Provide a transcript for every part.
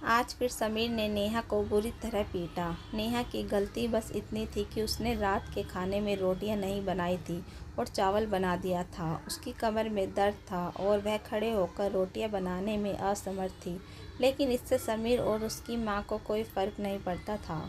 आज फिर समीर ने नेहा को बुरी तरह पीटा। नेहा की गलती बस इतनी थी कि उसने रात के खाने में रोटियां नहीं बनाई थी और चावल बना दिया था। उसकी कमर में दर्द था और वह खड़े होकर रोटियां बनाने में असमर्थ थी, लेकिन इससे समीर और उसकी माँ को कोई फ़र्क नहीं पड़ता था।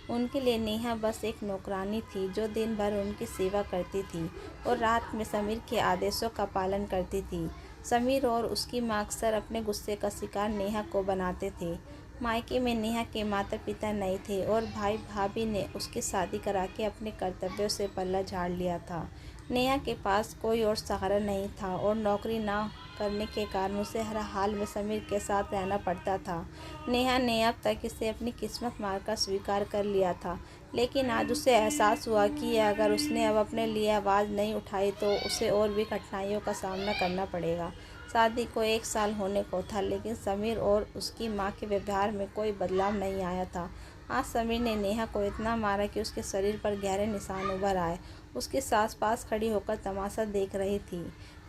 उनके लिए नेहा बस एक नौकरानी थी जो दिन भर उनकी सेवा करती थी और रात में समीर के आदेशों का पालन करती थी। समीर और उसकी माँ अक्सर अपने गुस्से का शिकार नेहा को बनाते थे। मायके में नेहा के माता पिता नहीं थे और भाई भाभी ने उसकी शादी करा के अपने कर्तव्यों से पल्ला झाड़ लिया था। नेहा के पास कोई और सहारा नहीं था और नौकरी ना करने के कारण उसे हर हाल में समीर के साथ रहना पड़ता था। नेहा ने अब तक इसे अपनी किस्मत मारकर स्वीकार कर लिया था, लेकिन आज उसे एहसास हुआ कि अगर उसने अब अपने लिए आवाज़ नहीं उठाई तो उसे और भी कठिनाइयों का सामना करना पड़ेगा। शादी को 1 साल होने को था, लेकिन समीर और उसकी माँ के व्यवहार में कोई बदलाव नहीं आया था। आज समीर ने नेहा को इतना मारा कि उसके शरीर पर गहरे निशान उभर आए। उसकी सास पास खड़ी होकर तमाशा देख रही थी।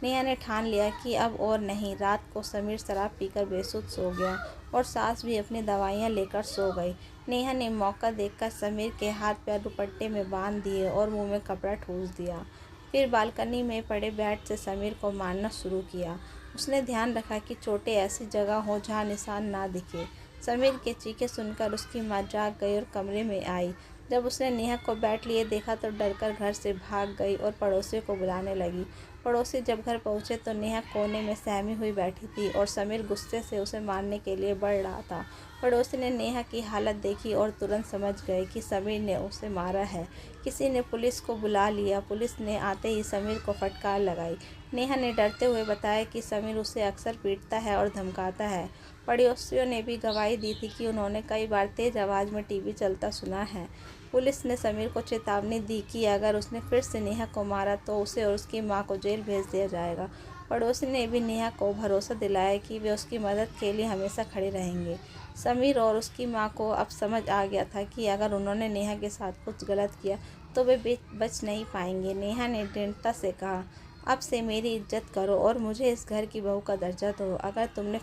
नेहा ने ठान लिया कि अब और नहीं। रात को समीर शराब पीकर बेसुध सो गया और सास भी अपनी दवाइयाँ लेकर सो गई। नेहा ने मौका देखकर समीर के हाथ पैर दुपट्टे में बांध दिए और मुंह में कपड़ा ठूस दिया। फिर बालकनी में पड़े बैट से समीर को मारना शुरू किया। उसने ध्यान रखा कि चोटें ऐसी जगह हों जहाँ निशान ना दिखे। समीर के चीखें सुनकर उसकी माँ जाग गई और कमरे में आई। जब उसने नेहा को बैट लिए देखा तो डरकर घर से भाग गई और पड़ोसियों को बुलाने लगी। पड़ोसी जब घर पहुंचे तो नेहा कोने में सहमी हुई बैठी थी और समीर गुस्से से उसे मारने के लिए बढ़ रहा था। पड़ोसी ने नेहा की हालत देखी और तुरंत समझ गए कि समीर ने उसे मारा है। किसी ने पुलिस को बुला लिया। पुलिस ने आते ही समीर को फटकार लगाई। नेहा ने डरते हुए बताया कि समीर उसे अक्सर पीटता है और धमकाता है। पड़ोसियों ने भी गवाही दी थी कि उन्होंने कई बार तेज आवाज़ में टीवी चलता सुना है। पुलिस ने समीर को चेतावनी दी कि अगर उसने फिर से नेहा को मारा तो उसे और उसकी मां को जेल भेज दिया जाएगा। पड़ोसी ने भी नेहा को भरोसा दिलाया कि वे उसकी मदद के लिए हमेशा खड़े रहेंगे। समीर और उसकी मां को अब समझ आ गया था कि अगर उन्होंने नेहा के साथ कुछ गलत किया तो वे बच नहीं पाएंगे। नेहा ने दृढ़ता से कहा, अब से मेरी इज्जत करो और मुझे इस घर की बहू का दर्जा दो। अगर तुमने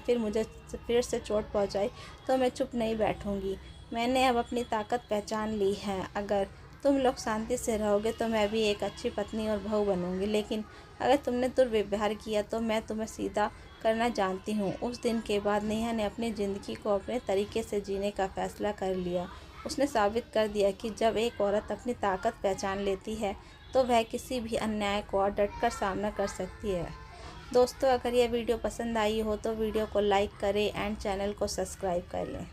फिर से चोट पहुंचाई तो मैं चुप नहीं बैठूंगी। मैंने अब अपनी ताकत पहचान ली है। अगर तुम लोग शांति से रहोगे तो मैं भी एक अच्छी पत्नी और बहू बनूंगी, लेकिन अगर तुमने दुर्व्यवहार किया तो मैं तुम्हें सीधा करना जानती हूँ। उस दिन के बाद नेहा ने अपनी ज़िंदगी को अपने तरीके से जीने का फैसला कर लिया। उसने साबित कर दिया कि जब एक औरत अपनी ताकत पहचान लेती है तो वह किसी भी अन्याय को डटकर सामना कर सकती है। दोस्तों, अगर यह वीडियो पसंद आई हो तो वीडियो को लाइक करें एंड चैनल को सब्सक्राइब कर लें।